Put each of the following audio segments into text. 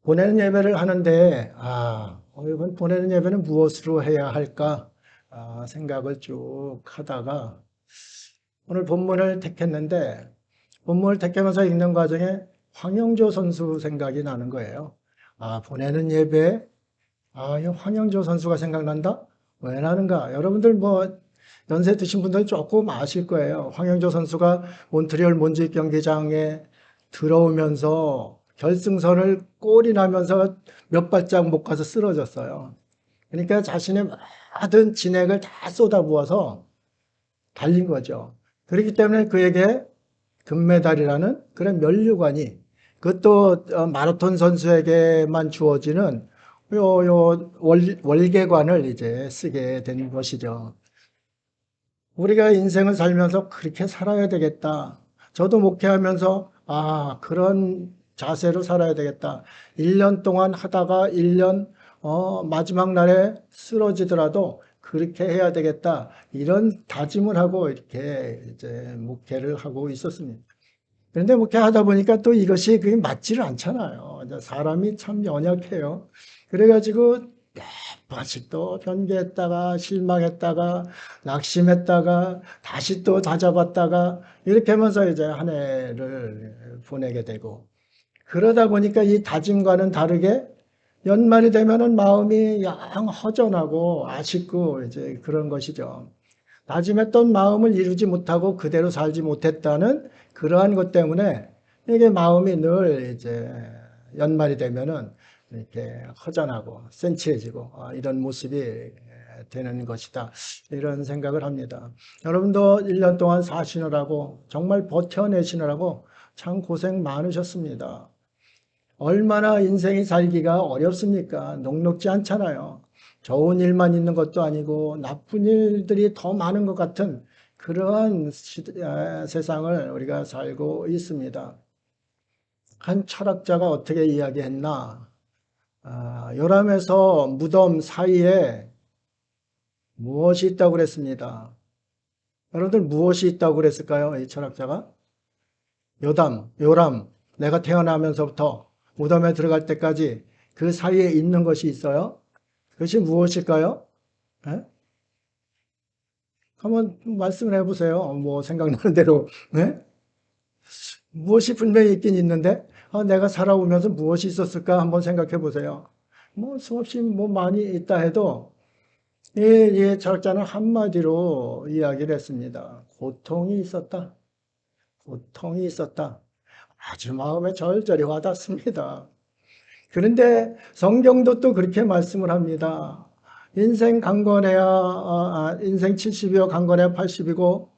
보내는 예배를 하는데, 이번 보내는 예배는 무엇으로 해야 할까? 생각을 쭉 하다가 오늘 본문을 택했는데, 본문을 택하면서 읽는 과정에 황영조 선수 생각이 나는 거예요. 보내는 예배, 이 황영조 선수가 생각난다? 왜 나는가? 여러분들 뭐 연세 드신 분들 조금 아실 거예요. 황영조 선수가 몬트리올 몬주익 경기장에 들어오면서 결승선을 골이 나면서 몇 발짝 못 가서 쓰러졌어요. 그러니까 자신의 모든 진액을 다 쏟아부어서 달린 거죠. 그렇기 때문에 그에게 금메달이라는 그런 면류관이, 그것도 마라톤 선수에게만 주어지는 월계관을 이제 쓰게 된 것이죠. 우리가 인생을 살면서 그렇게 살아야 되겠다. 저도 목회하면서 그런 자세로 살아야 되겠다. 1년 동안 하다가 1년 마지막 날에 쓰러지더라도 그렇게 해야 되겠다. 이런 다짐을 하고 이렇게 이제 목회를 하고 있었습니다. 그런데 목회하다 보니까 또 이것이 그게 맞지를 않잖아요. 사람이 참 연약해요. 그래가지고 몇 번씩 또 변개했다가 실망했다가 낙심했다가 다시 또 다잡았다가 이렇게 하면서 이제 한 해를 보내게 되고, 그러다 보니까 이 다짐과는 다르게 연말이 되면은 마음이 영 허전하고 아쉽고 이제 그런 것이죠. 다짐했던 마음을 이루지 못하고 그대로 살지 못했다는 그러한 것 때문에 이게 마음이 늘 이제 연말이 되면은 이렇게 허전하고 센치해지고 이런 모습이 되는 것이다. 이런 생각을 합니다. 여러분도 1년 동안 사시느라고 정말 버텨내시느라고 참 고생 많으셨습니다. 얼마나 인생이 살기가 어렵습니까? 녹록지 않잖아요. 좋은 일만 있는 것도 아니고 나쁜 일들이 더 많은 것 같은 그러한 세상을 우리가 살고 있습니다. 한 철학자가 어떻게 이야기했나? 요람에서 무덤 사이에 무엇이 있다고 그랬습니다. 여러분들 무엇이 있다고 그랬을까요? 이 철학자가? 요람, 내가 태어나면서부터 무덤에 들어갈 때까지 그 사이에 있는 것이 있어요. 그것이 무엇일까요? 예? 한번 말씀을 해보세요. 뭐 생각나는 대로. 예? 무엇이 분명히 있긴 있는데 내가 살아오면서 무엇이 있었을까 한번 생각해 보세요. 뭐 수없이 뭐 많이 있다 해도 이 철학자는 한마디로 이야기를 했습니다. 고통이 있었다. 고통이 있었다. 아주 마음에 절절히 와닿습니다. 그런데 성경도 또 그렇게 말씀을 합니다. 인생 강건해야 인생 70이요 강건해야 80이고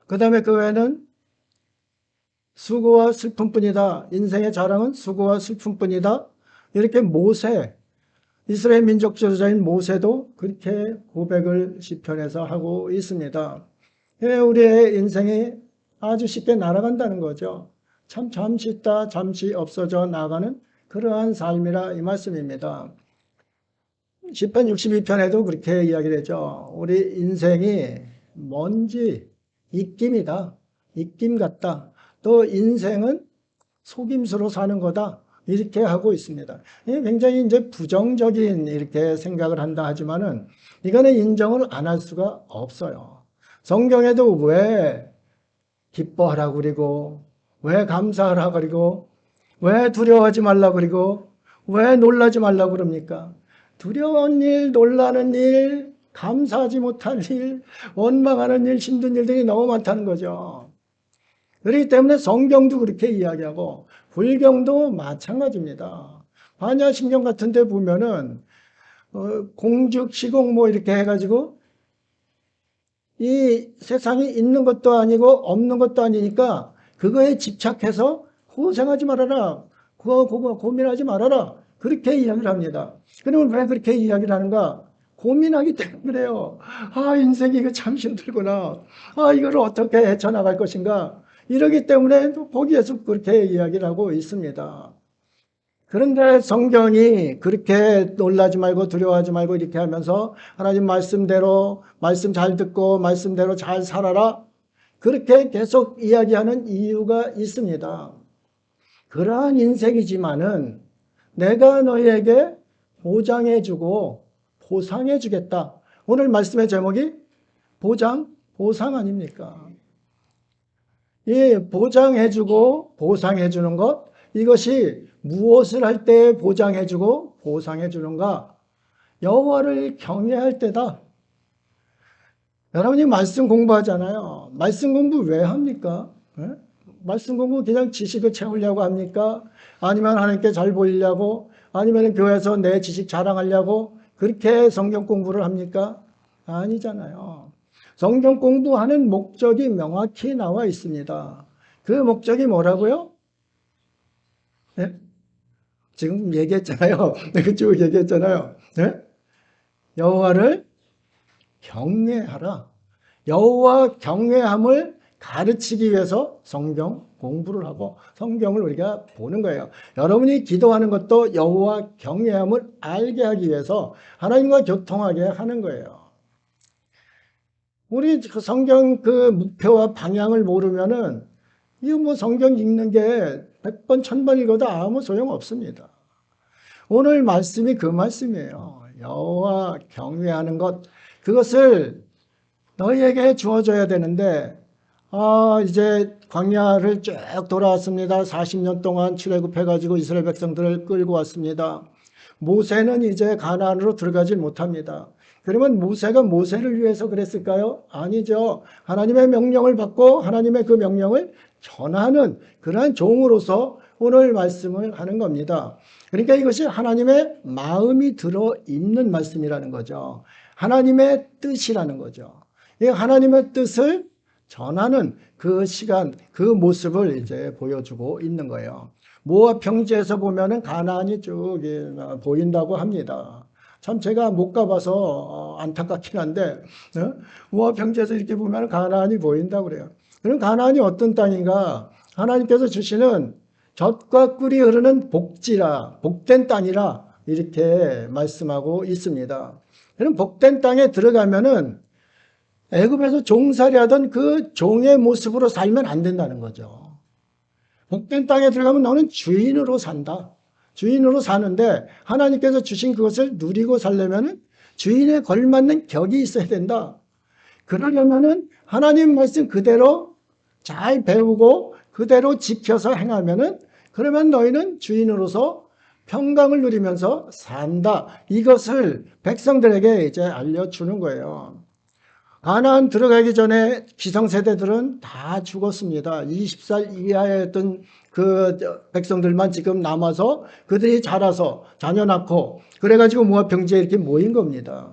그 다음에 그 외에는 수고와 슬픔뿐이다. 인생의 자랑은 수고와 슬픔뿐이다. 이렇게 이스라엘 민족 지도자인 모세도 그렇게 고백을 시편에서 하고 있습니다. 우리의 인생이 아주 쉽게 날아간다는 거죠. 참 잠시 있다 잠시 없어져 나가는 그러한 삶이라 이 말씀입니다. 시편 62편에도 그렇게 이야기를 했죠. 우리 인생이 먼지, 입김이다. 입김 같다. 또 인생은 속임수로 사는 거다. 이렇게 하고 있습니다. 굉장히 이제 부정적인 이렇게 생각을 한다 하지만은 이거는 인정을 안 할 수가 없어요. 성경에도 왜 기뻐하라 그리고 왜 감사하라 그리고 왜 두려워하지 말라 그리고 왜 놀라지 말라 그럽니까? 두려운 일, 놀라는 일, 감사하지 못할 일, 원망하는 일, 힘든 일들이 너무 많다는 거죠. 그렇기 때문에 성경도 그렇게 이야기하고 불경도 마찬가지입니다. 반야신경 같은 데 보면은 공죽, 시공 뭐 이렇게 해가지고 이 세상이 있는 것도 아니고 없는 것도 아니니까 그거에 집착해서 고생하지 말아라. 그거 고민하지 말아라. 그렇게 이야기를 합니다. 그러면 왜 그렇게 이야기를 하는가? 고민하기 때문에 그래요. 인생이 이거 참 힘들구나. 이걸 어떻게 헤쳐나갈 것인가? 이러기 때문에 거기에서 그렇게 이야기를 하고 있습니다. 그런데 성경이 그렇게 놀라지 말고 두려워하지 말고 이렇게 하면서 하나님 말씀대로 말씀 잘 듣고 말씀대로 잘 살아라. 그렇게 계속 이야기하는 이유가 있습니다. 그러한 인생이지만은 내가 너희에게 보장해주고 보상해주겠다. 오늘 말씀의 제목이 보상 아닙니까? 이 보장해주고 보상해주는 것, 이것이 무엇을 할 때 보장해주고 보상해주는가? 여호와를 경외할 때다. 여러분이 말씀 공부하잖아요. 말씀 공부 왜 합니까? 예? 말씀 공부 그냥 지식을 채우려고 합니까? 아니면 하나님께 잘 보이려고? 아니면 교회에서 내 지식 자랑하려고? 그렇게 성경 공부를 합니까? 아니잖아요. 성경 공부하는 목적이 명확히 나와 있습니다. 그 목적이 뭐라고요? 예? 지금 얘기했잖아요. 그쪽 얘기했잖아요. 예? 여호와를 경외하라. 여호와 경외함을 가르치기 위해서 성경 공부를 하고 성경을 우리가 보는 거예요. 여러분이 기도하는 것도 여호와 경외함을 알게 하기 위해서 하나님과 교통하게 하는 거예요. 우리 성경 그 목표와 방향을 모르면은 이거 뭐 성경 읽는 게 100번, 1000번 읽어도 아무 소용 없습니다. 오늘 말씀이 그 말씀이에요. 여호와 경외하는 것, 그것을 너희에게 주어져야 되는데, 이제 광야를 쭉 돌아왔습니다. 40년 동안 출애굽해가지고 이스라엘 백성들을 끌고 왔습니다. 모세는 이제 가나안으로 들어가지 못합니다. 그러면 모세가 모세를 위해서 그랬을까요? 아니죠. 하나님의 명령을 받고 하나님의 그 명령을 전하는 그러한 종으로서 오늘 말씀을 하는 겁니다. 그러니까 이것이 하나님의 마음이 들어있는 말씀이라는 거죠. 하나님의 뜻이라는 거죠. 이 하나님의 뜻을 전하는 그 시간, 그 모습을 이제 보여주고 있는 거예요. 모압 평지에서 보면은 가나안이 쭉 보인다고 합니다. 참 제가 못 가봐서 안타깝긴 한데 모압 평지에서 이렇게 보면 가나안이 보인다고 그래요. 그럼 가나안이 어떤 땅인가? 하나님께서 주시는 젖과 꿀이 흐르는 복지라, 복된 땅이라 이렇게 말씀하고 있습니다. 그럼 복된 땅에 들어가면은 애굽에서 종살이하던 그 종의 모습으로 살면 안 된다는 거죠. 복된 땅에 들어가면 너는 주인으로 산다. 주인으로 사는데 하나님께서 주신 그것을 누리고 살려면 주인에 걸맞는 격이 있어야 된다. 그러려면은 하나님 말씀 그대로 잘 배우고 그대로 지켜서 행하면은 그러면 너희는 주인으로서 평강을 누리면서 산다. 이것을 백성들에게 이제 알려주는 거예요. 가나안 들어가기 전에 기성세대들은 다 죽었습니다. 20살 이하였던 그 백성들만 지금 남아서 그들이 자라서 자녀 낳고 그래가지고 모압 평지에 이렇게 모인 겁니다.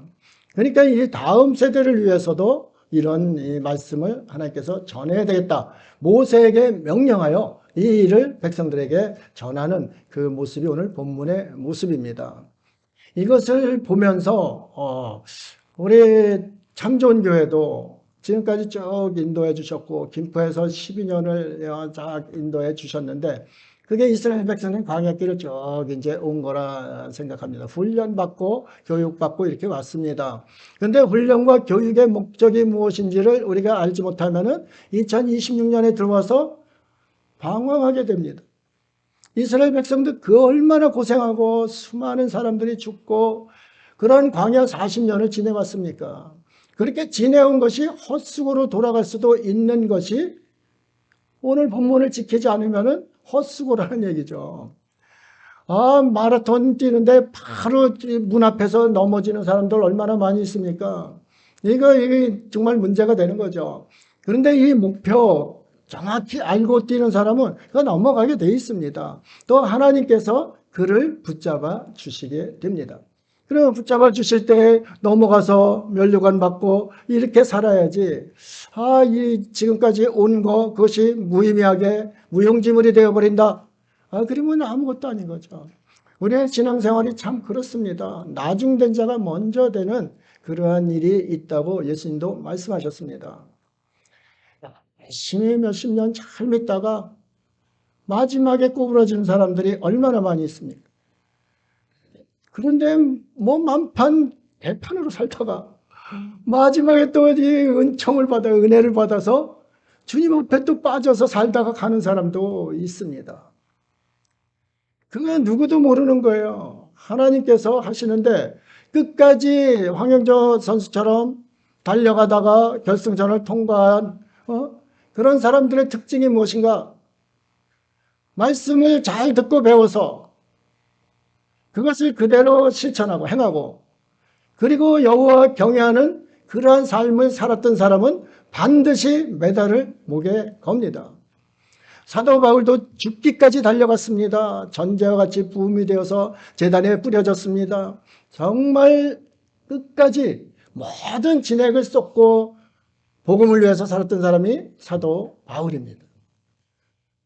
그러니까 이 다음 세대를 위해서도 이런 이 말씀을 하나님께서 전해야 되겠다. 모세에게 명령하여 이 일을 백성들에게 전하는 그 모습이 오늘 본문의 모습입니다. 이것을 보면서 우리 참좋은교회도 지금까지 쭉 인도해 주셨고 김포에서 12년을 쫙 인도해 주셨는데 그게 이스라엘 백성의 광야길을 쭉 이제 온 거라 생각합니다. 훈련받고 교육받고 이렇게 왔습니다. 그런데 훈련과 교육의 목적이 무엇인지를 우리가 알지 못하면은 2026년에 들어와서 방황하게 됩니다. 이스라엘 백성들 그 얼마나 고생하고 수많은 사람들이 죽고 그런 광야 40년을 지내왔습니까? 그렇게 지내온 것이 헛수고로 돌아갈 수도 있는 것이 오늘 본문을 지키지 않으면 헛수고라는 얘기죠. 마라톤 뛰는데 바로 문 앞에서 넘어지는 사람들 얼마나 많이 있습니까? 이게 정말 문제가 되는 거죠. 그런데 이 목표 정확히 알고 뛰는 사람은 넘어가게 돼 있습니다. 또 하나님께서 그를 붙잡아 주시게 됩니다. 그럼 붙잡아 주실 때 넘어가서 면류관 받고 이렇게 살아야지. 이 지금까지 온 거 그것이 무의미하게 무용지물이 되어버린다. 그러면 아무것도 아닌 거죠. 우리의 신앙생활이 참 그렇습니다. 나중된 자가 먼저 되는 그러한 일이 있다고 예수님도 말씀하셨습니다. 열심히 몇십 년 잘 믿다가 마지막에 꼬부라지는 사람들이 얼마나 많이 있습니까? 그런데 뭐 만판 대판으로 살다가 마지막에 또 은총을 받아 은혜를 받아서 주님 앞에 또 빠져서 살다가 가는 사람도 있습니다. 그거 누구도 모르는 거예요. 하나님께서 하시는데 끝까지 황영조 선수처럼 달려가다가 결승전을 통과한 그런 사람들의 특징이 무엇인가? 말씀을 잘 듣고 배워서 그것을 그대로 실천하고 행하고 그리고 여호와 경외하는 그러한 삶을 살았던 사람은 반드시 메달을 목에 겁니다. 사도 바울도 죽기까지 달려갔습니다. 전제와 같이 부음이 되어서 제단에 뿌려졌습니다. 정말 끝까지 모든 진액을 쏟고 복음을 위해서 살았던 사람이 사도 바울입니다.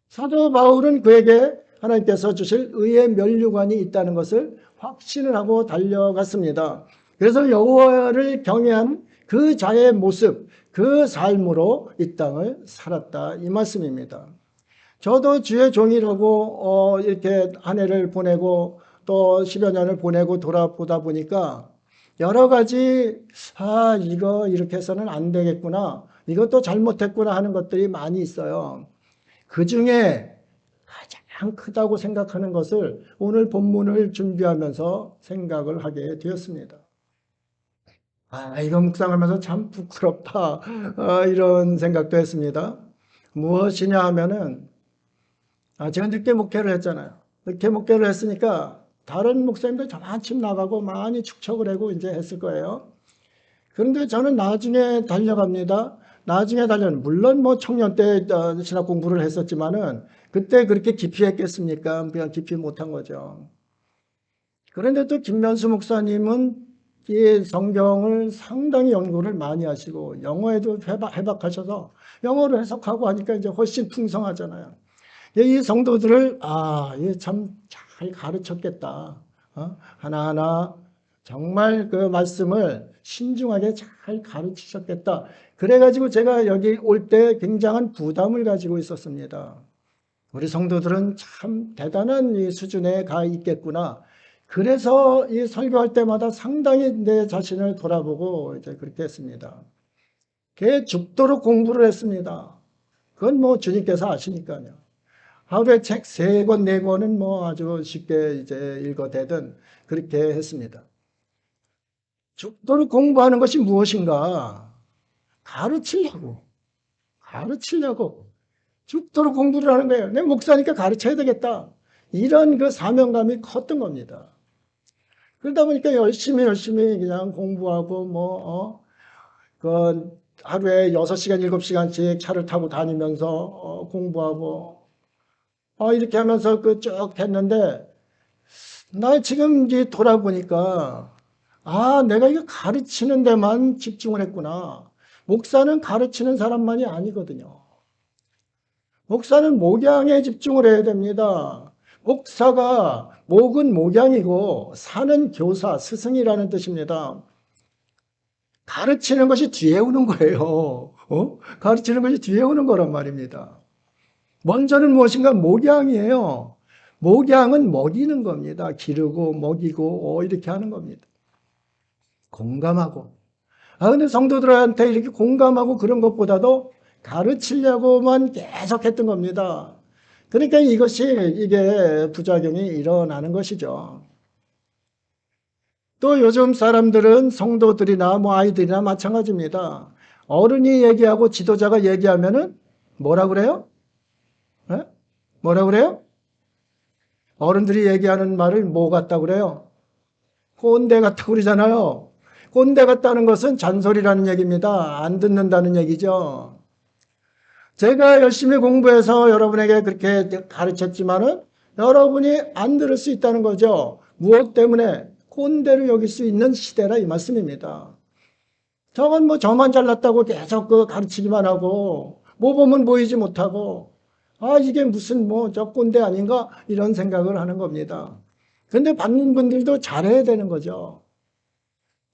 사도 바울은 그에게 하나님께서 주실 의의 면류관이 있다는 것을 확신을 하고 달려갔습니다. 그래서 여호와를 경외한 그 자의 모습, 그 삶으로 이 땅을 살았다 이 말씀입니다. 저도 주의 종이라고 이렇게 한 해를 보내고 또 10여 년을 보내고 돌아보다 보니까 여러 가지 이거 이렇게 해서는 안 되겠구나, 이것도 잘못했구나 하는 것들이 많이 있어요. 그 중에 가장 크다고 생각하는 것을 오늘 본문을 준비하면서 생각을 하게 되었습니다. 이거 묵상하면서 참 부끄럽다, 이런 생각도 했습니다. 무엇이냐 하면은 제가 늦게 목회를 했잖아요. 늦게 목회를 했으니까 다른 목사님들 저만침 나가고 많이 축척을 하고 이제 했을 거예요. 그런데 저는 나중에 달려갑니다. 나중에 물론 뭐 청년 때 신학 공부를 했었지만은 그때 그렇게 깊이 했겠습니까? 그냥 깊이 못한 거죠. 그런데 또 김면수 목사님은 이 성경을 상당히 연구를 많이 하시고 영어에도 해박하셔서 영어로 해석하고 하니까 이제 훨씬 풍성하잖아요. 이 성도들을 참 잘 가르쳤겠다. 하나하나 정말 그 말씀을 신중하게 잘 가르치셨겠다. 그래가지고 제가 여기 올 때 굉장한 부담을 가지고 있었습니다. 우리 성도들은 참 대단한 이 수준에 가 있겠구나. 그래서 이 설교할 때마다 상당히 내 자신을 돌아보고 이제 그렇게 했습니다. 걔 죽도록 공부를 했습니다. 그건 뭐 주님께서 아시니까요. 하루에 책 3권, 4권은 뭐 아주 쉽게 이제 읽어대든 그렇게 했습니다. 죽도록 공부하는 것이 무엇인가? 가르치려고. 죽도록 공부를 하는 거예요. 내 목사니까 가르쳐야 되겠다. 이런 그 사명감이 컸던 겁니다. 그러다 보니까 열심히 그냥 공부하고 그 하루에 6시간, 7시간씩 차를 타고 다니면서 공부하고 이렇게 하면서 그 쭉 했는데 나 지금 이제 돌아보니까 내가 이거 가르치는 데만 집중을 했구나. 목사는 가르치는 사람만이 아니거든요. 목사는 목양에 집중을 해야 됩니다. 목사가 목은 목양이고 사는 교사, 스승이라는 뜻입니다. 가르치는 것이 뒤에 오는 거예요. 가르치는 것이 뒤에 오는 거란 말입니다. 먼저는 무엇인가? 목양이에요. 목양은 먹이는 겁니다. 기르고 먹이고 이렇게 하는 겁니다. 공감하고. 근데 성도들한테 이렇게 공감하고 그런 것보다도 가르치려고만 계속 했던 겁니다. 그러니까 이게 부작용이 일어나는 것이죠. 또 요즘 사람들은 성도들이나 뭐 아이들이나 마찬가지입니다. 어른이 얘기하고 지도자가 얘기하면은 뭐라 그래요? 뭐라 그래요? 어른들이 얘기하는 말을 뭐 같다고 그래요? 꼰대 같다고 그러잖아요. 꼰대 같다는 것은 잔소리라는 얘기입니다. 안 듣는다는 얘기죠. 제가 열심히 공부해서 여러분에게 그렇게 가르쳤지만은 여러분이 안 들을 수 있다는 거죠. 무엇 때문에? 꼰대를 여길 수 있는 시대라 이 말씀입니다. 저건 뭐 저만 잘났다고 계속 가르치기만 하고 모범은 보이지 못하고 이게 무슨 저 꼰대 아닌가 이런 생각을 하는 겁니다. 그런데 받는 분들도 잘해야 되는 거죠.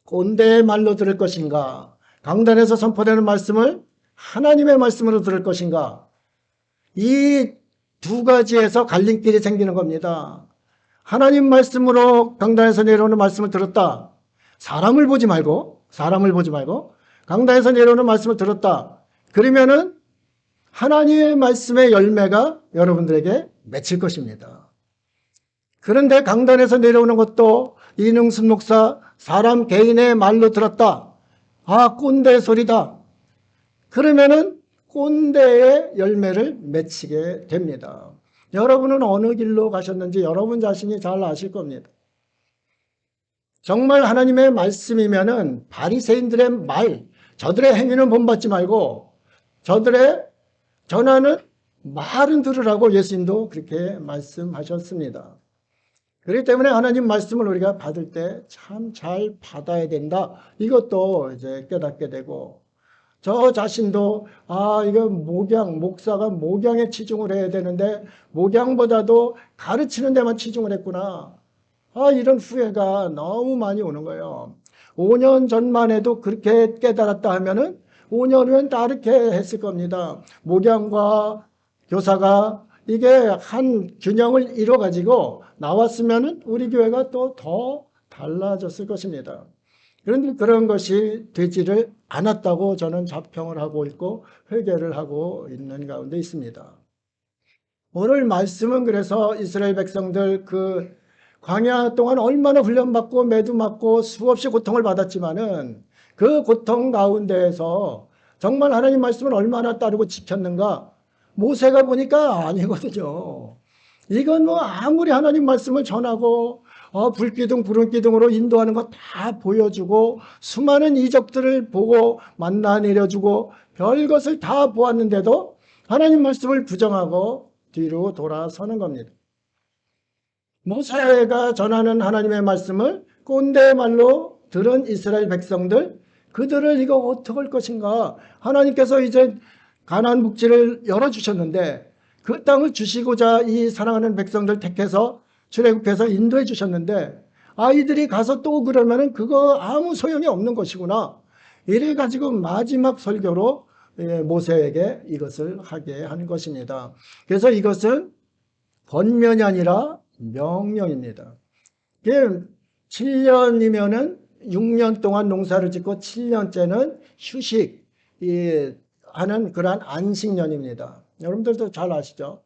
꼰대의 말로 들을 것인가? 강단에서 선포되는 말씀을 하나님의 말씀으로 들을 것인가? 이 두 가지에서 갈림길이 생기는 겁니다. 하나님 말씀으로 강단에서 내려오는 말씀을 들었다. 사람을 보지 말고 강단에서 내려오는 말씀을 들었다. 그러면은 하나님의 말씀의 열매가 여러분들에게 맺힐 것입니다. 그런데 강단에서 내려오는 것도 이능순 목사 사람 개인의 말로 들었다. 아, 꼰대 소리다. 그러면은 꼰대의 열매를 맺히게 됩니다. 여러분은 어느 길로 가셨는지 여러분 자신이 잘 아실 겁니다. 정말 하나님의 말씀이면은 바리새인들의 말, 저들의 행위는 본받지 말고 저들의 전하는 말은 들으라고 예수님도 그렇게 말씀하셨습니다. 그렇기 때문에 하나님 말씀을 우리가 받을 때 참 잘 받아야 된다. 이것도 이제 깨닫게 되고, 저 자신도 이거 목사가 목양에 치중을 해야 되는데 목양보다도 가르치는 데만 치중을 했구나. 이런 후회가 너무 많이 오는 거예요. 5년 전만 해도 그렇게 깨달았다 하면은 5년 후엔 다르게 했을 겁니다. 목양과 교사가 이게 한 균형을 이뤄가지고 나왔으면은 우리 교회가 또 더 달라졌을 것입니다. 그런데 그런 것이 되지를 않았다고 저는 자평을 하고 있고 회개를 하고 있는 가운데 있습니다. 오늘 말씀은 그래서 이스라엘 백성들 그 광야 동안 얼마나 훈련받고 매도 맞고 수없이 고통을 받았지만은 그 고통 가운데에서 정말 하나님 말씀을 얼마나 따르고 지켰는가? 모세가 보니까 아니거든요. 이건 뭐 아무리 하나님 말씀을 전하고 불기둥 구름기둥으로 인도하는 거 다 보여주고 수많은 이적들을 보고 만나 내려주고 별것을 다 보았는데도 하나님 말씀을 부정하고 뒤로 돌아서는 겁니다. 모세가 전하는 하나님의 말씀을 꼰대 말로 들은 이스라엘 백성들, 그들을 이거 어떻게 할 것인가? 하나님께서 이제 가나안 묵지를 열어주셨는데 그 땅을 주시고자 이 사랑하는 백성들 택해서 출애굽해서 인도해 주셨는데 아이들이 가서 또 그러면은 그거 아무 소용이 없는 것이구나. 이래 가지고 마지막 설교로 모세에게 이것을 하게 한 것입니다. 그래서 이것은 권면이 아니라 명령입니다. 7년이면은 6년 동안 농사를 짓고 7년째는 휴식 하는 그러한 안식년입니다. 여러분들도 잘 아시죠?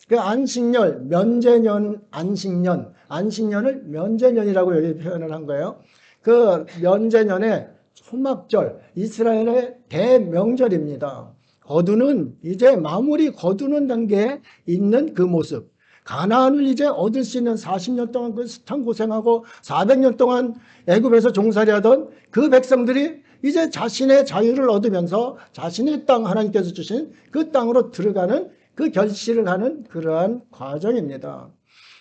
그 안식년, 면제년, 안식년을 면제년이라고 여기 표현을 한 거예요. 그 면제년에 초막절, 이스라엘의 대명절입니다. 거두는 이제 마무리 거두는 단계에 있는 그 모습. 가나안을 이제 얻을 수 있는 40년 동안 그 숱한 고생하고 400년 동안 애굽에서 종살이하던 그 백성들이 이제 자신의 자유를 얻으면서 자신의 땅 하나님께서 주신 그 땅으로 들어가는 그 결실을 하는 그러한 과정입니다.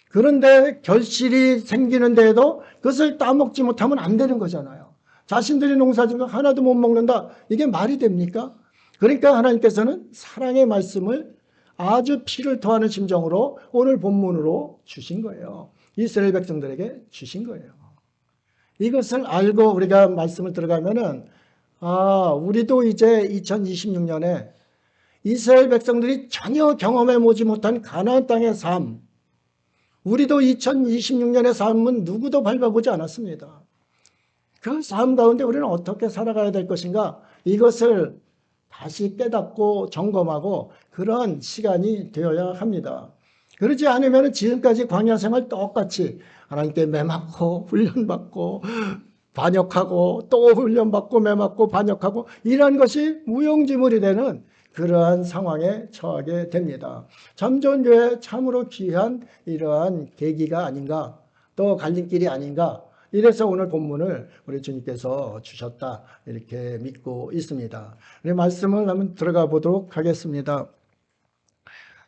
그런데 결실이 생기는데도 그것을 따먹지 못하면 안 되는 거잖아요. 자신들이 농사진 거 하나도 못 먹는다. 이게 말이 됩니까? 그러니까 하나님께서는 사랑의 말씀을 아주 피를 토하는 심정으로 오늘 본문으로 주신 거예요. 이스라엘 백성들에게 주신 거예요. 이것을 알고 우리가 말씀을 들어가면은 우리도 이제 2026년에 이스라엘 백성들이 전혀 경험해 보지 못한 가나안 땅의 삶, 우리도 2026년의 삶은 누구도 밟아보지 않았습니다. 그 삶 가운데 우리는 어떻게 살아가야 될 것인가? 이것을 다시 깨닫고 점검하고 그런 시간이 되어야 합니다. 그러지 않으면 지금까지 광야 생활 똑같이 하나님께 매맞고 훈련받고 반역하고 또 훈련받고 매맞고 반역하고 이런 것이 무용지물이 되는 그러한 상황에 처하게 됩니다. 참 좋은 교회 참으로 귀한 이러한 계기가 아닌가, 또 갈림길이 아닌가, 이래서 오늘 본문을 우리 주님께서 주셨다 이렇게 믿고 있습니다. 우리 말씀을 한번 들어가 보도록 하겠습니다.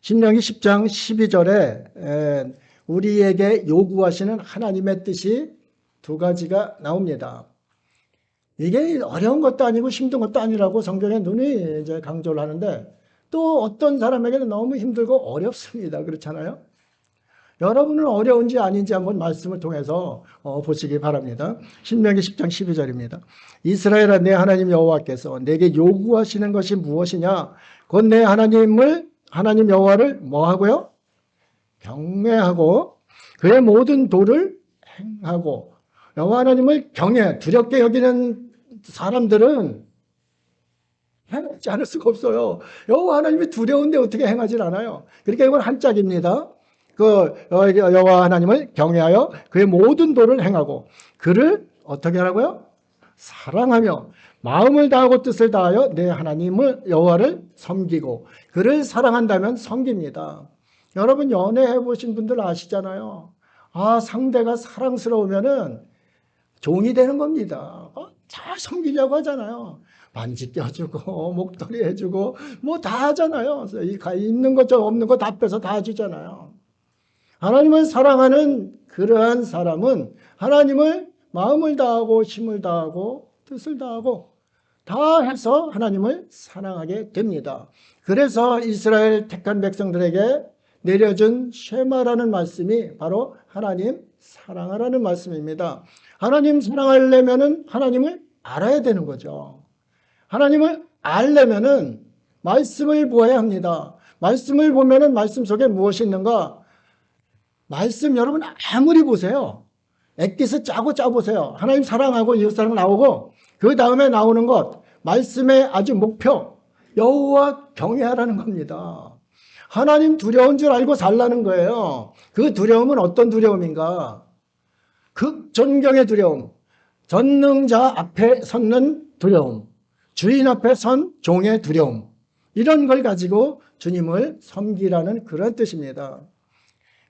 신명기 10장 12절에 우리에게 요구하시는 하나님의 뜻이 두 가지가 나옵니다. 이게 어려운 것도 아니고 힘든 것도 아니라고 성경에 눈이 이제 강조를 하는데 또 어떤 사람에게는 너무 힘들고 어렵습니다. 그렇잖아요? 여러분은 어려운지 아닌지 한번 말씀을 통해서 보시기 바랍니다. 신명기 10장 12절입니다. 이스라엘아 내 하나님 여호와께서 내게 요구하시는 것이 무엇이냐? 곧 내 하나님 여호와를 뭐 하고요? 경외하고 그의 모든 도를 행하고. 여호와 하나님을 두렵게 여기는 사람들은 행하지 않을 수가 없어요. 여호와 하나님이 두려운데 어떻게 행하질 않아요. 그러니까 이건 한 짝입니다. 여호와 하나님을 경외하여 그의 모든 도를 행하고 그를 어떻게 하라고요? 사랑하며 마음을 다하고 뜻을 다하여 내 하나님을 여호와를 섬기고 그를 사랑한다면 섬깁니다. 여러분 연애해 보신 분들 아시잖아요. 상대가 사랑스러우면은 종이 되는 겁니다. 잘 섬기려고 하잖아요. 반지 껴주고 목도리 해주고 뭐 다 하잖아요. 있는 것 없는 거 다 빼서 다 주잖아요. 하나님을 사랑하는 그러한 사람은 하나님을 마음을 다하고 힘을 다하고 뜻을 다하고 다 해서 하나님을 사랑하게 됩니다. 그래서 이스라엘 택한 백성들에게 내려준 쉐마라는 말씀이 바로 하나님 사랑하라는 말씀입니다. 하나님 사랑하려면은 하나님을 알아야 되는 거죠. 하나님을 알려면은 말씀을 보아야 합니다. 말씀을 보면은 말씀 속에 무엇이 있는가? 말씀 여러분 아무리 보세요. 엑기스 짜고 짜보세요. 하나님 사랑하고 이웃사랑 나오고 그 다음에 나오는 것 말씀의 아주 목표 여호와 경외하라는 겁니다. 하나님 두려운 줄 알고 살라는 거예요. 그 두려움은 어떤 두려움인가? 극존경의 두려움, 전능자 앞에 섰는 두려움, 주인 앞에 선 종의 두려움, 이런 걸 가지고 주님을 섬기라는 그런 뜻입니다.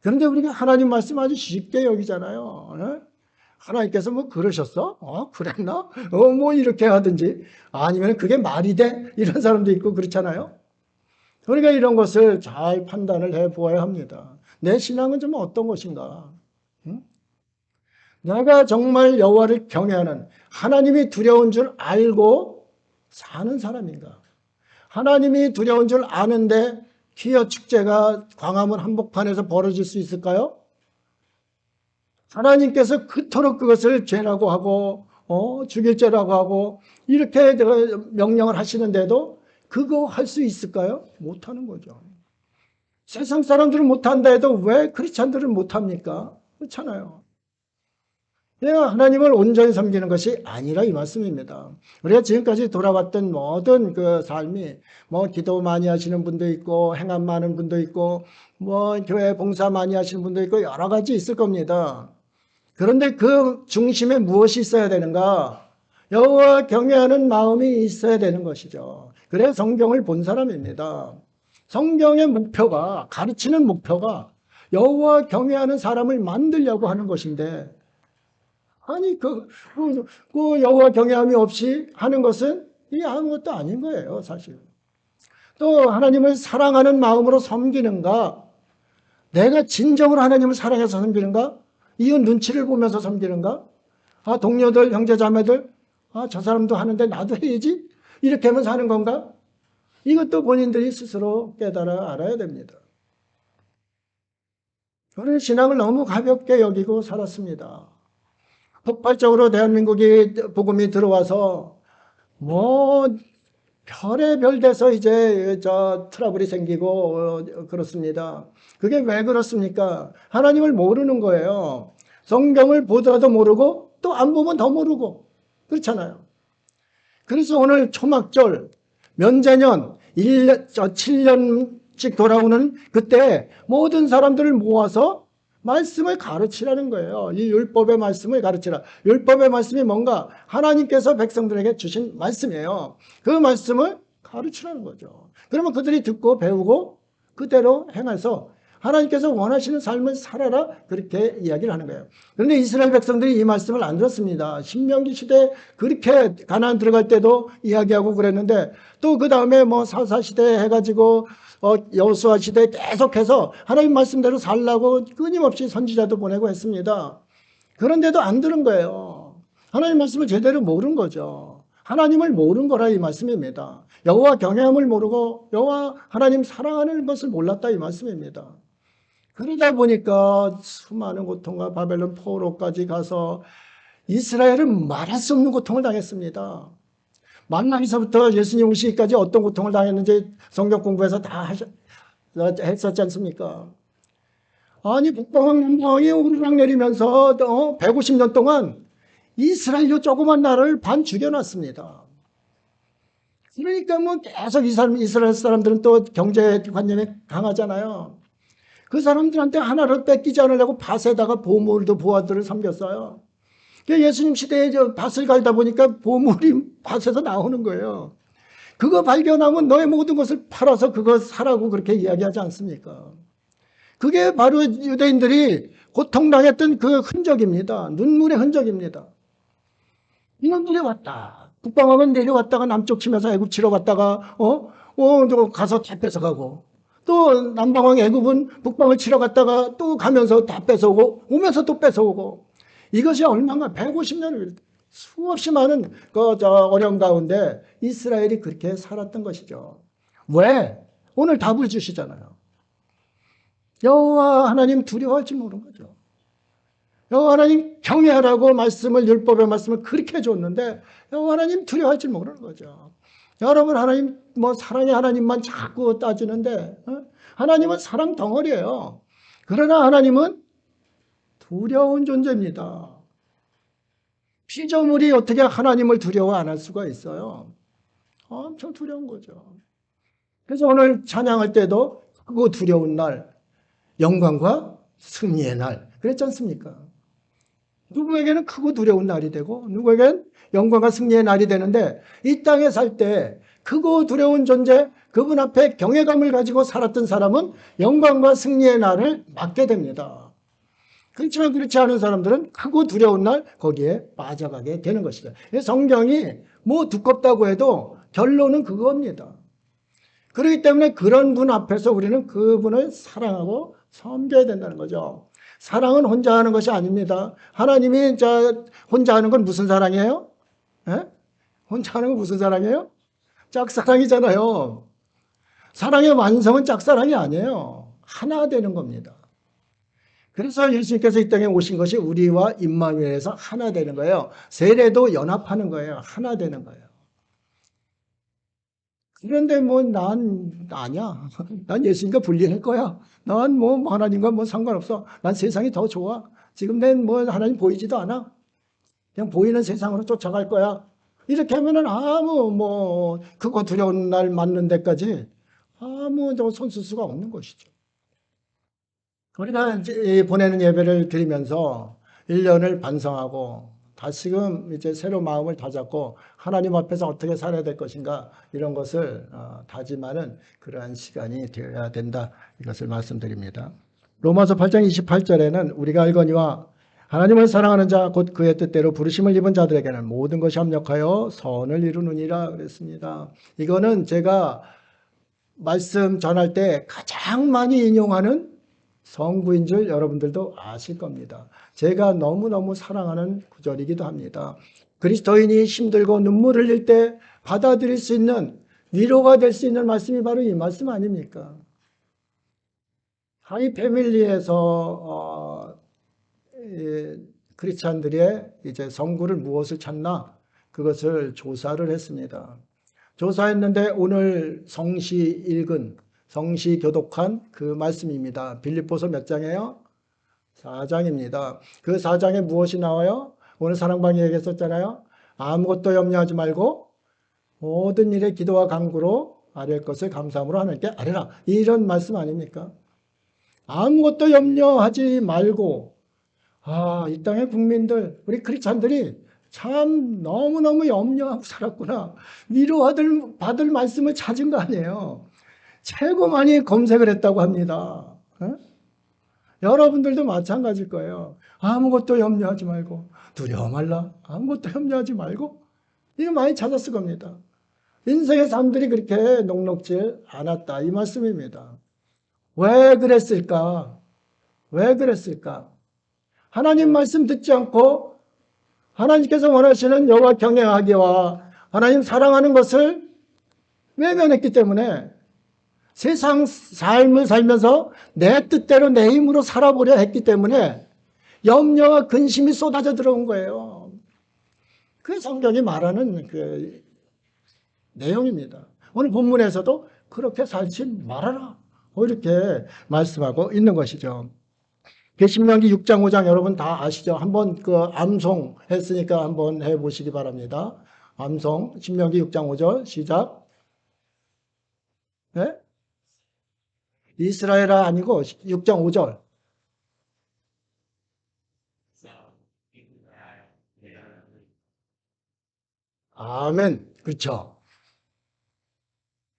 그런데 우리가 하나님 말씀 아주 쉽게 여기잖아요. 하나님께서 뭐 그러셨어? 그랬나? 뭐 이렇게 하든지 아니면 그게 말이 돼? 이런 사람도 있고 그렇잖아요. 그러니까 이런 것을 잘 판단을 해 보아야 합니다. 내 신앙은 좀 어떤 것인가? 내가 정말 여호와를 경외하는 하나님이 두려운 줄 알고 사는 사람인가? 하나님이 두려운 줄 아는데 기어 축제가 광화문 한복판에서 벌어질 수 있을까요? 하나님께서 그토록 그것을 죄라고 하고 죽일 죄라고 하고 이렇게 명령을 하시는데도 그거 할 수 있을까요? 못하는 거죠. 세상 사람들은 못한다 해도 왜 크리스찬들은 못합니까? 그렇잖아요. 내가 하나님을 온전히 섬기는 것이 아니라 이 말씀입니다. 우리가 지금까지 돌아왔던 모든 그 삶이 뭐 기도 많이 하시는 분도 있고 행함 많은 분도 있고 뭐 교회 봉사 많이 하시는 분도 있고 여러 가지 있을 겁니다. 그런데 그 중심에 무엇이 있어야 되는가? 여호와 경외하는 마음이 있어야 되는 것이죠. 그래 성경을 본 사람입니다. 성경의 목표가 가르치는 목표가 여호와 경외하는 사람을 만들려고 하는 것인데 아니 그 여호와 경외함이 없이 하는 것은 이게 아무것도 아닌 거예요, 사실. 또 하나님을 사랑하는 마음으로 섬기는가? 내가 진정으로 하나님을 사랑해서 섬기는가? 이웃 눈치를 보면서 섬기는가? 동료들, 형제 자매들, 저 사람도 하는데 나도 해야지? 이렇게 하면서 하는 건가? 이것도 본인들이 스스로 깨달아 알아야 됩니다. 저는 신앙을 너무 가볍게 여기고 살았습니다. 폭발적으로 대한민국이 복음이 들어와서 뭐 별의별 데서 이제 트러블이 생기고 그렇습니다. 그게 왜 그렇습니까? 하나님을 모르는 거예요. 성경을 보더라도 모르고 또 안 보면 더 모르고 그렇잖아요. 그래서 오늘 초막절 면제년 7년씩 돌아오는 그때 모든 사람들을 모아서 말씀을 가르치라는 거예요. 이 율법의 말씀을 가르치라. 율법의 말씀이 뭔가? 하나님께서 백성들에게 주신 말씀이에요. 그 말씀을 가르치라는 거죠. 그러면 그들이 듣고 배우고 그대로 행해서 하나님께서 원하시는 삶을 살아라 그렇게 이야기를 하는 거예요. 그런데 이스라엘 백성들이 이 말씀을 안 들었습니다. 신명기 시대에 그렇게 가나안 들어갈 때도 이야기하고 그랬는데 또 그 다음에 뭐 사사 시대 해가지고 여호수아 시대에 계속해서 하나님 말씀대로 살라고 끊임없이 선지자도 보내고 했습니다. 그런데도 안 들은 거예요. 하나님 말씀을 제대로 모른 거죠. 하나님을 모른 거라 이 말씀입니다. 여호와 경외함을 모르고 여호와 하나님 사랑하는 것을 몰랐다 이 말씀입니다. 그러다 보니까 수많은 고통과 바벨론 포로까지 가서 이스라엘은 말할 수 없는 고통을 당했습니다. 만나기서부터 예수님 오시기까지 어떤 고통을 당했는지 성경 공부해서 다 했었지 않습니까? 아니 북방왕이 오르락 내리면서 150년 동안 이스라엘 조그만 나라를 반 죽여놨습니다. 그러니까 뭐 계속 이스라엘 사람들은 또 경제관념이 강하잖아요. 그 사람들한테 하나를 뺏기지 않으려고 밭에다가 보물도 보아들을 섬겼어요. 예수님 시대에 밭을 갈다 보니까 보물이 밭에서 나오는 거예요. 그거 발견하면 너의 모든 것을 팔아서 그거 사라고 그렇게 이야기하지 않습니까? 그게 바로 유대인들이 고통당했던 그 흔적입니다. 눈물의 흔적입니다. 이놈들이 왔다. 북방왕은 내려왔다가 남쪽 치면서 애굽 치러 갔다가 가서 다 뺏어가고, 또 남방왕 애굽은 북방을 치러 갔다가 또 가면서 다 뺏어오고 오면서 또 뺏어오고, 이것이 얼마나 150년을 수없이 많은 어려움 가운데 이스라엘이 그렇게 살았던 것이죠. 왜? 오늘 답을 주시잖아요. 여호와 하나님 두려워할지 모르는 거죠. 여호와 하나님 경외하라고 말씀을, 율법의 말씀을 그렇게 줬는데 여호와 하나님 두려워할지 모르는 거죠. 여러분, 하나님 사랑의 하나님만 자꾸 따지는데 하나님은 사랑 덩어리예요. 그러나 하나님은 두려운 존재입니다. 피조물이 어떻게 하나님을 두려워 안 할 수가 있어요? 엄청 두려운 거죠. 그래서 오늘 찬양할 때도 그 두려운 날, 영광과 승리의 날 그랬지 않습니까? 누구에게는 크고 두려운 날이 되고 누구에게는 영광과 승리의 날이 되는데, 이 땅에 살 때 크고 두려운 존재, 그분 앞에 경외감을 가지고 살았던 사람은 영광과 승리의 날을 맞게 됩니다. 그렇지만 그렇지 않은 사람들은 크고 두려운 날 거기에 빠져가게 되는 것이죠. 성경이 두껍다고 해도 결론은 그겁니다. 그렇기 때문에 그런 분 앞에서 우리는 그분을 사랑하고 섬겨야 된다는 거죠. 사랑은 혼자 하는 것이 아닙니다. 하나님이 혼자 하는 건 무슨 사랑이에요? 에? 혼자 하는 건 무슨 사랑이에요? 짝사랑이잖아요. 사랑의 완성은 짝사랑이 아니에요. 하나 되는 겁니다. 그래서 예수님께서 이 땅에 오신 것이 우리와 임마누엘에서 하나 되는 거예요. 세례도 연합하는 거예요. 하나 되는 거예요. 그런데 난 아니야. 난 예수님과 분리할 거야. 난 하나님과 상관없어. 난 세상이 더 좋아. 지금 난 하나님 보이지도 않아. 그냥 보이는 세상으로 쫓아갈 거야. 이렇게 하면은 그거 두려운 날 맞는 데까지 손 쓸 수가 없는 것이죠. 우리가 이제 보내는 예배를 드리면서 1년을 반성하고 다시금 이제 새로 마음을 다잡고 하나님 앞에서 어떻게 살아야 될 것인가, 이런 것을 다짐하는 그러한 시간이 되어야 된다, 이것을 말씀드립니다. 로마서 8장 28절에는 우리가 알거니와 하나님을 사랑하는 자 곧 그의 뜻대로 부르심을 입은 자들에게는 모든 것이 합력하여 선을 이루느니라 그랬습니다. 이거는 제가 말씀 전할 때 가장 많이 인용하는 성구인 줄 여러분들도 아실 겁니다. 제가 너무너무 사랑하는 구절이기도 합니다. 그리스도인이 힘들고 눈물 흘릴 때 받아들일 수 있는, 위로가 될 수 있는 말씀이 바로 이 말씀 아닙니까? 하이 패밀리에서 크리스찬들의 이제 성구를 무엇을 찾나, 그것을 조사를 했습니다. 조사했는데 오늘 성시 읽은, 성시 교독한 그 말씀입니다. 빌립보서 몇 장이에요? 4장입니다. 그 4장에 무엇이 나와요? 오늘 사랑방이 얘기했었잖아요. 아무것도 염려하지 말고 모든 일에 기도와 간구로 아뢰을 것을 감사함으로 하나님께 아뢰라. 이런 말씀 아닙니까? 아무것도 염려하지 말고, 이 땅의 국민들, 우리 크리스찬들이 참 너무너무 염려하고 살았구나. 위로받을 말씀을 찾은 거 아니에요. 최고 많이 검색을 했다고 합니다. 여러분들도 마찬가지일 거예요. 아무것도 염려하지 말고, 두려워 말라. 아무것도 염려하지 말고, 이거 많이 찾았을 겁니다. 인생의 삶들이 그렇게 녹록지 않았다, 이 말씀입니다. 왜 그랬을까? 왜 그랬을까? 하나님 말씀 듣지 않고 하나님께서 원하시는 여호와 경외하기와 하나님 사랑하는 것을 외면했기 때문에, 세상 삶을 살면서 내 뜻대로 내 힘으로 살아보려 했기 때문에 염려와 근심이 쏟아져 들어온 거예요. 그 성경이 말하는 그 내용입니다. 오늘 본문에서도 그렇게 살지 말아라, 이렇게 말씀하고 있는 것이죠. 신명기 6장 5장 여러분 다 아시죠? 한번 암송 했으니까 한번 해보시기 바랍니다. 암송, 신명기 6장 5절 시작. 네? 이스라엘아 아니고 6장 5절. 아멘. 그렇죠.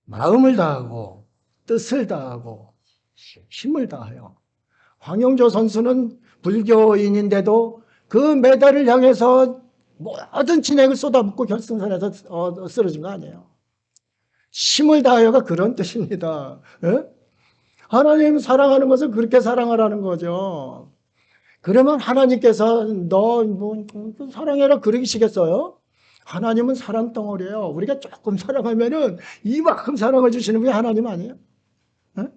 마음을 다하고 뜻을 다하고 힘을 다하여. 황영조 선수는 불교인인데도 그 메달을 향해서 모든 진액을 쏟아붓고 결승선에서 쓰러진 거 아니에요. 힘을 다하여가 그런 뜻입니다. 예? 하나님 사랑하는 것을 그렇게 사랑하라는 거죠. 그러면 하나님께서 너 뭐 사랑해라 그러시겠어요? 하나님은 사랑 덩어리예요. 우리가 조금 사랑하면은 이만큼 사랑을 주시는 분이 하나님 아니에요? 예?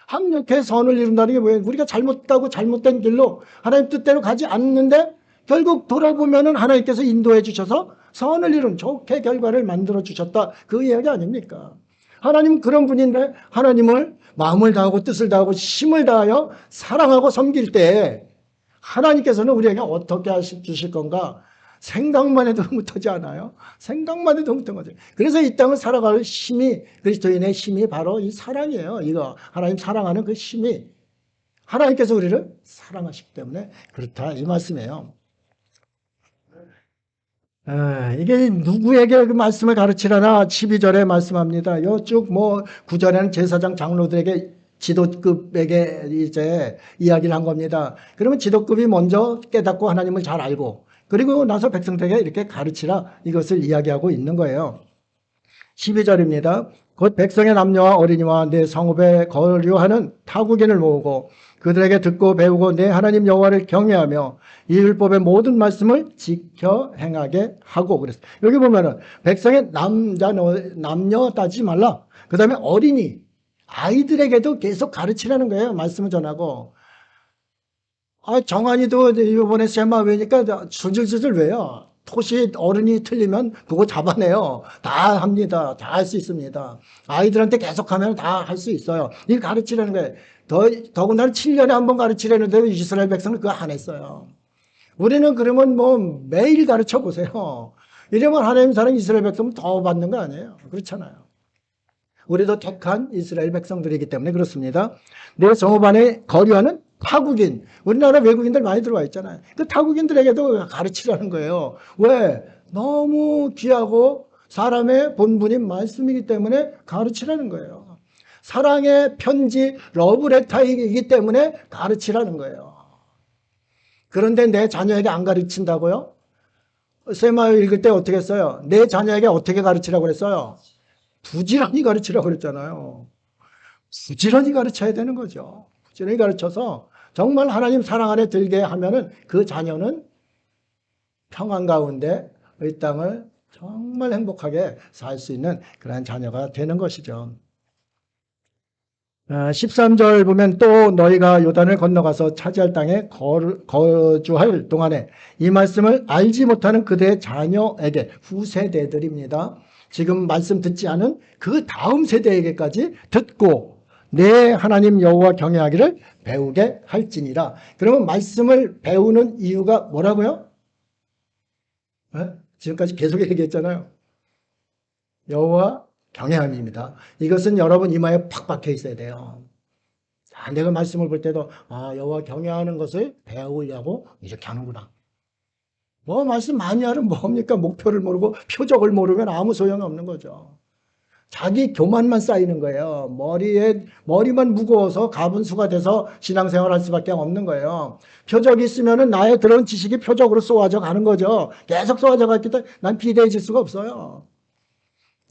합력해 선을 이룬다는 게 뭐예요? 우리가 잘못하고 잘못된 길로 하나님 뜻대로 가지 않는데 결국 돌아보면은 하나님께서 인도해 주셔서 선을 이룬 좋게 결과를 만들어 주셨다. 그 이야기 아닙니까? 하나님 그런 분인데 하나님을 마음을 다하고 뜻을 다하고 힘을 다하여 사랑하고 섬길 때 하나님께서는 우리에게 어떻게 주실 건가? 생각만 해도 못하지 않아요? 생각만 해도 못한 거죠. 그래서 이 땅을 살아갈 힘이, 그리스도인의 힘이 바로 이 사랑이에요. 이거 하나님 사랑하는 그 힘이 하나님께서 우리를 사랑하시기 때문에 그렇다 이 말씀이에요. 이게 누구에게 그 말씀을 가르치려나 12절에 말씀합니다. 이쪽 뭐 9절에는 제사장 장로들에게 지도급에게 이제 이야기를 한 겁니다. 그러면 지도급이 먼저 깨닫고 하나님을 잘 알고 그리고 나서 백성들에게 이렇게 가르치라 이것을 이야기하고 있는 거예요. 12절입니다. 곧 백성의 남녀와 어린이와 내 성읍에 거류하는 타국인을 모으고 그들에게 듣고 배우고 내 하나님 여호와를 경외하며 이 율법의 모든 말씀을 지켜 행하게 하고 그랬어요. 여기 보면은 백성의 남녀 따지지 말라. 그 다음에 어린이 아이들에게도 계속 가르치라는 거예요. 말씀을 전하고. 정한이도 이번에 세마 외니까 줄줄줄줄 외요. 토시 어른이 틀리면 그거 잡아내요. 다 합니다. 다 할 수 있습니다. 아이들한테 계속하면 다 할 수 있어요. 이거 가르치라는 거예요. 더군다나 7년에 한 번 가르치려는데 이스라엘 백성은 그거 안 했어요. 우리는 그러면 뭐 매일 가르쳐 보세요. 이러면 하나님 사랑 이스라엘 백성은 더 받는 거 아니에요. 그렇잖아요. 우리도 택한 이스라엘 백성들이기 때문에 그렇습니다. 내 성읍 안에 거류하는 타국인, 우리나라 외국인들 많이 들어와 있잖아요. 그 타국인들에게도 가르치라는 거예요. 왜? 너무 귀하고 사람의 본분인 말씀이기 때문에 가르치라는 거예요. 사랑의 편지, 러브레터이기 때문에 가르치라는 거예요. 그런데 내 자녀에게 안 가르친다고요? 세마요 읽을 때 어떻게 했어요? 내 자녀에게 어떻게 가르치라고 그랬어요? 부지런히 가르치라고 그랬잖아요. 부지런히 가르쳐야 되는 거죠. 부지런히 가르쳐서 정말 하나님 사랑 안에 들게 하면은 그 자녀는 평안 가운데 이 땅을 정말 행복하게 살 수 있는 그런 자녀가 되는 것이죠. 13절 보면 또 너희가 요단을 건너가서 차지할 땅에 거주할 동안에 이 말씀을 알지 못하는 그대의 자녀에게 후세대들입니다. 지금 말씀 듣지 않은 그 다음 세대에게까지 듣고 내 하나님 여호와 경외하기를 배우게 할지니라. 그러면 말씀을 배우는 이유가 뭐라고요? 지금까지 계속 얘기했잖아요. 여호와 경외함입니다. 이것은 여러분 이마에 팍 박혀 있어야 돼요. 내가 말씀을 볼 때도 여호와 경외하는 것을 배우려고 이렇게 하는구나. 뭐 말씀 많이 하면 뭡니까? 목표를 모르고 표적을 모르면 아무 소용이 없는 거죠. 자기 교만만 쌓이는 거예요. 머리만 무거워서 가분수가 돼서 신앙생활 할 수밖에 없는 거예요. 표적이 있으면은 나의 들어온 지식이 표적으로 쏘아져 가는 거죠. 계속 쏘아져 갔기 때문에 난 비대해질 수가 없어요.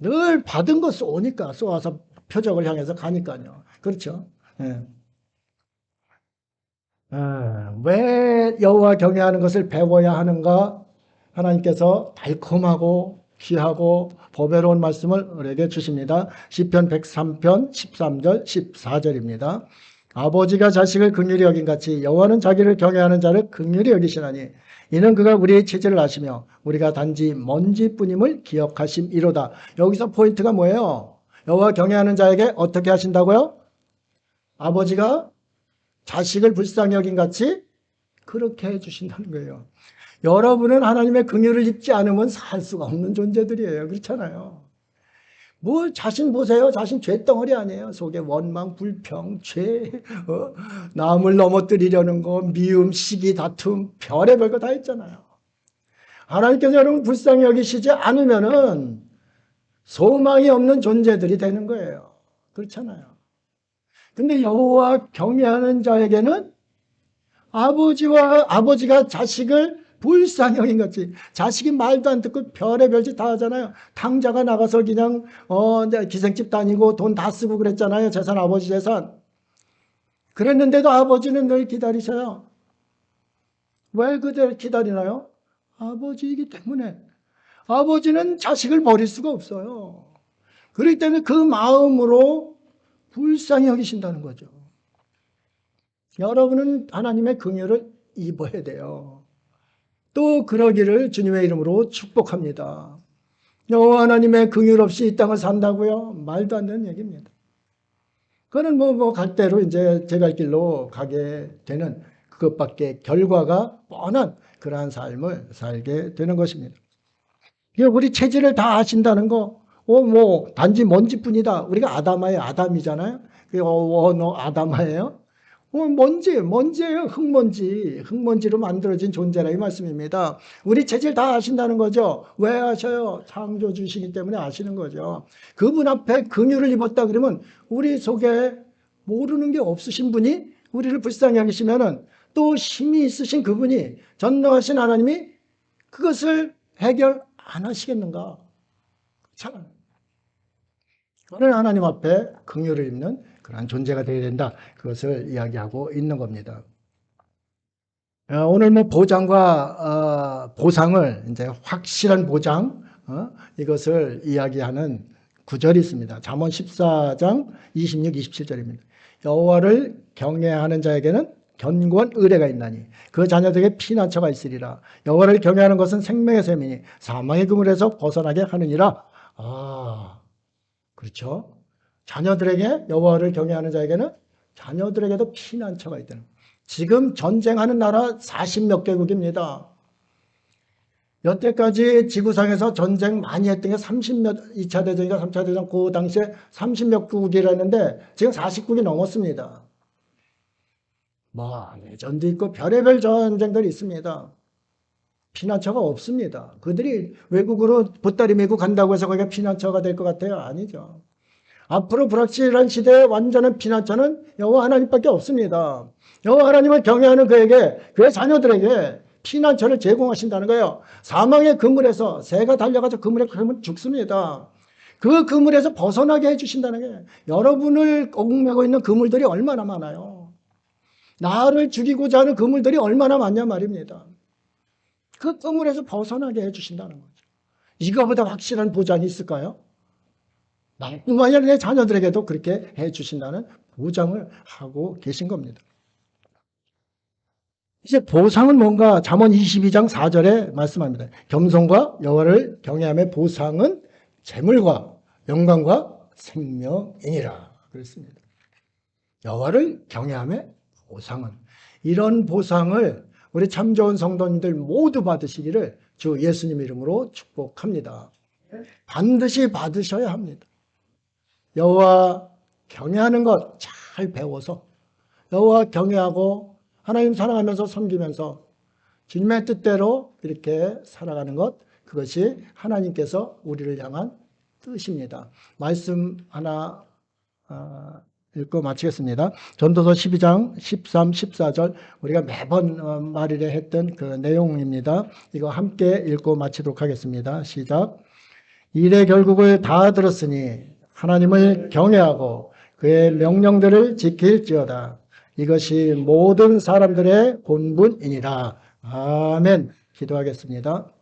늘 받은 거 쏘니까 쏘아서 표적을 향해서 가니까요. 그렇죠. 예. 왜 여호와 경외하는 것을 배워야 하는가? 하나님께서 달콤하고 귀하고 보배로운 말씀을 우리에게 주십니다. 시편 103편 13절 14절입니다. 아버지가 자식을 긍휼히 여긴 같이 여호와는 자기를 경외하는 자를 긍휼히 여기시나니 이는 그가 우리의 체질을 아시며 우리가 단지 먼지뿐임을 기억하심이로다. 여기서 포인트가 뭐예요? 여호와 경외하는 자에게 어떻게 하신다고요? 아버지가 자식을 불쌍히 여긴 같이 그렇게 해주신다는 거예요. 여러분은 하나님의 긍휼을 입지 않으면 살 수가 없는 존재들이에요. 그렇잖아요. 뭐 자신 보세요. 자신 죄덩어리 아니에요. 속에 원망, 불평, 죄, 남을 넘어뜨리려는 거, 미움, 시기, 다툼, 별의별 거 다 있잖아요. 하나님께서 여러분 불쌍히 여기시지 않으면은 소망이 없는 존재들이 되는 거예요. 그렇잖아요. 근데 여호와 경외하는 자에게는 아버지가 자식을 불쌍히 여긴 거지. 자식이 말도 안 듣고 별의별 짓 다 하잖아요. 탕자가 나가서 그냥 기생집 다니고 돈 다 쓰고 그랬잖아요. 재산, 아버지 재산. 그랬는데도 아버지는 늘 기다리셔요. 왜 그들 기다리나요? 아버지이기 때문에. 아버지는 자식을 버릴 수가 없어요. 그렇기 때문에 그 마음으로 불쌍히 여기신다는 거죠. 여러분은 하나님의 긍휼을 입어야 돼요. 또 그러기를 주님의 이름으로 축복합니다. 여호와 하나님의 긍휼 없이 이 땅을 산다고요? 말도 안 되는 얘기입니다. 그거는 갈 대로 이제 제 갈 길로 가게 되는 그것밖에 결과가 뻔한 그러한 삶을 살게 되는 것입니다. 우리 체질을 다 아신다는 거, 단지 먼지뿐이다. 우리가 아담이잖아요. 너 아담아예요? 먼지예요. 흙먼지로 만들어진 존재라 이 말씀입니다. 우리 체질 다 아신다는 거죠. 왜 아셔요? 창조주시기 때문에 아시는 거죠. 그분 앞에 긍휼을 입었다 그러면 우리 속에 모르는 게 없으신 분이 우리를 불쌍히 하시면은 또 힘이 있으신 그분이 전능하신 하나님이 그것을 해결 안 하시겠는가? 그렇잖아요. 그는 하나님 앞에 긍휼을 입는 그러한 존재가 되어야 된다. 그것을 이야기하고 있는 겁니다. 오늘 보장과 보상을 이제 확실한 보장 이것을 이야기하는 구절이 있습니다. 잠언 14장 26, 27절입니다. 여호와를 경외하는 자에게는 견고한 의뢰가 있나니 그 자녀들에게 피난처가 있으리라. 여호와를 경외하는 것은 생명의 샘이니 사망의 그물에서 벗어나게 하느니라. 그렇죠. 자녀들에게 여호와를 경외하는 자에게는 자녀들에게도 피난처가 있다는 거예요. 지금 전쟁하는 나라 40몇 개국입니다. 여태까지 지구상에서 전쟁 많이 했던 게 2차 대전인가 3차 대전 그 당시에 30몇 국이라는데 지금 40국이 넘었습니다. 내전도 있고 별의별 전쟁들이 있습니다. 피난처가 없습니다. 그들이 외국으로 보따리 메고 간다고 해서 거기가 피난처가 될 것 같아요? 아니죠. 앞으로 불확실한 시대에 완전한 피난처는 여호와 하나님밖에 없습니다. 여호와 하나님을 경외하는 그의 자녀들에게 피난처를 제공하신다는 거예요. 사망의 그물에서 새가 달려가서 그물에 걸면 죽습니다. 그 그물에서 벗어나게 해주신다는 거예요. 여러분을 얽매고 있는 그물들이 얼마나 많아요. 나를 죽이고자 하는 그물들이 얼마나 많냐 말입니다. 그 그물에서 벗어나게 해주신다는 거죠. 이거보다 확실한 보장이 있을까요? 나뿐만 아니라 내 자녀들에게도 그렇게 해주신다는 보장을 하고 계신 겁니다. 이제 보상은 뭔가 잠언 22장 4절에 말씀합니다. 겸손과 여호와를 경외함의 보상은 재물과 영광과 생명이니라 그랬습니다. 여호와를 경외함의 보상은 이런 보상을 우리 참 좋은 성도님들 모두 받으시기를 주 예수님 이름으로 축복합니다. 반드시 받으셔야 합니다. 여호와 경외하는 것 잘 배워서 여호와 경외하고 하나님 사랑하면서 섬기면서 주님의 뜻대로 이렇게 살아가는 것, 그것이 하나님께서 우리를 향한 뜻입니다. 말씀 하나 읽고 마치겠습니다. 전도서 12장 13, 14절 우리가 매번 말이래 했던 그 내용입니다. 이거 함께 읽고 마치도록 하겠습니다. 시작. 일의 결국을 다 들었으니 하나님을 경외하고 그의 명령들을 지킬지어다. 이것이 모든 사람들의 본분이니라. 아멘. 기도하겠습니다.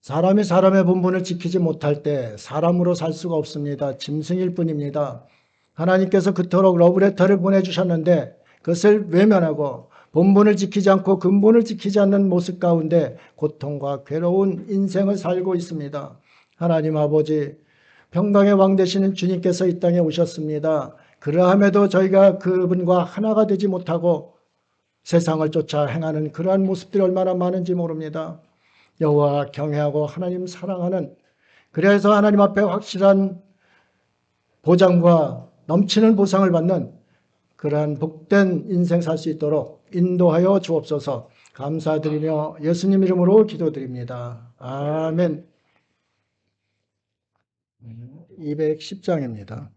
사람이 사람의 본분을 지키지 못할 때 사람으로 살 수가 없습니다. 짐승일 뿐입니다. 하나님께서 그토록 러브레터를 보내주셨는데 그것을 외면하고 본분을 지키지 않고 근본을 지키지 않는 모습 가운데 고통과 괴로운 인생을 살고 있습니다. 하나님 아버지, 평강의 왕 되시는 주님께서 이 땅에 오셨습니다. 그러함에도 저희가 그분과 하나가 되지 못하고 세상을 쫓아 행하는 그러한 모습들이 얼마나 많은지 모릅니다. 여호와 경외하고 하나님 사랑하는 그래서 하나님 앞에 확실한 보장과 넘치는 보상을 받는 그러한 복된 인생 살 수 있도록 인도하여 주옵소서. 감사드리며 예수님 이름으로 기도드립니다. 아멘. 210장입니다.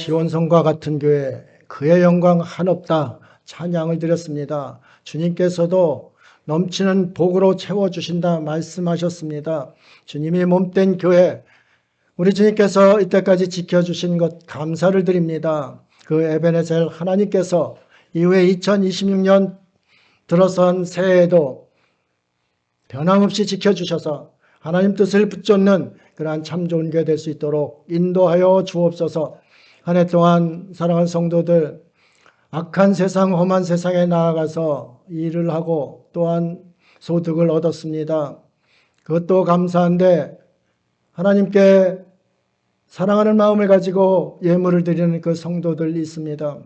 시온성과 같은 교회, 그의 영광 한없다 찬양을 드렸습니다. 주님께서도 넘치는 복으로 채워주신다 말씀하셨습니다. 주님이 몸된 교회, 우리 주님께서 이때까지 지켜주신 것 감사를 드립니다. 그 에베네셀 하나님께서 이후에 2026년 들어선 새해에도 변함없이 지켜주셔서 하나님 뜻을 붙잡는 그러한 참 좋은 교회 될 수 있도록 인도하여 주옵소서. 한 해 동안 사랑하는 성도들, 악한 세상, 험한 세상에 나아가서 일을 하고 또한 소득을 얻었습니다. 그것도 감사한데 하나님께 사랑하는 마음을 가지고 예물을 드리는 그 성도들이 있습니다.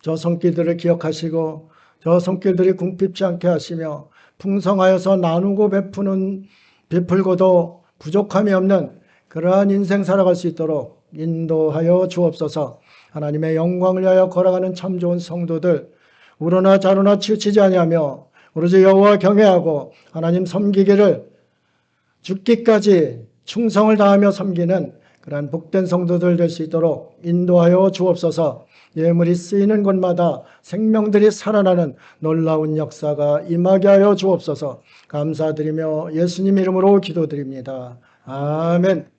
저 손길들을 기억하시고 저 손길들이 궁핍지 않게 하시며 풍성하여서 나누고 베풀고도 부족함이 없는 그러한 인생 살아갈 수 있도록 인도하여 주옵소서. 하나님의 영광을 위하여 걸어가는 참 좋은 성도들, 우러나 좌로나 치우치지 아니하며 오로지 여호와 경외하고 하나님 섬기기를 죽기까지 충성을 다하며 섬기는 그러한 복된 성도들 될 수 있도록 인도하여 주옵소서. 예물이 쓰이는 곳마다 생명들이 살아나는 놀라운 역사가 임하게 하여 주옵소서. 감사드리며 예수님 이름으로 기도드립니다. 아멘.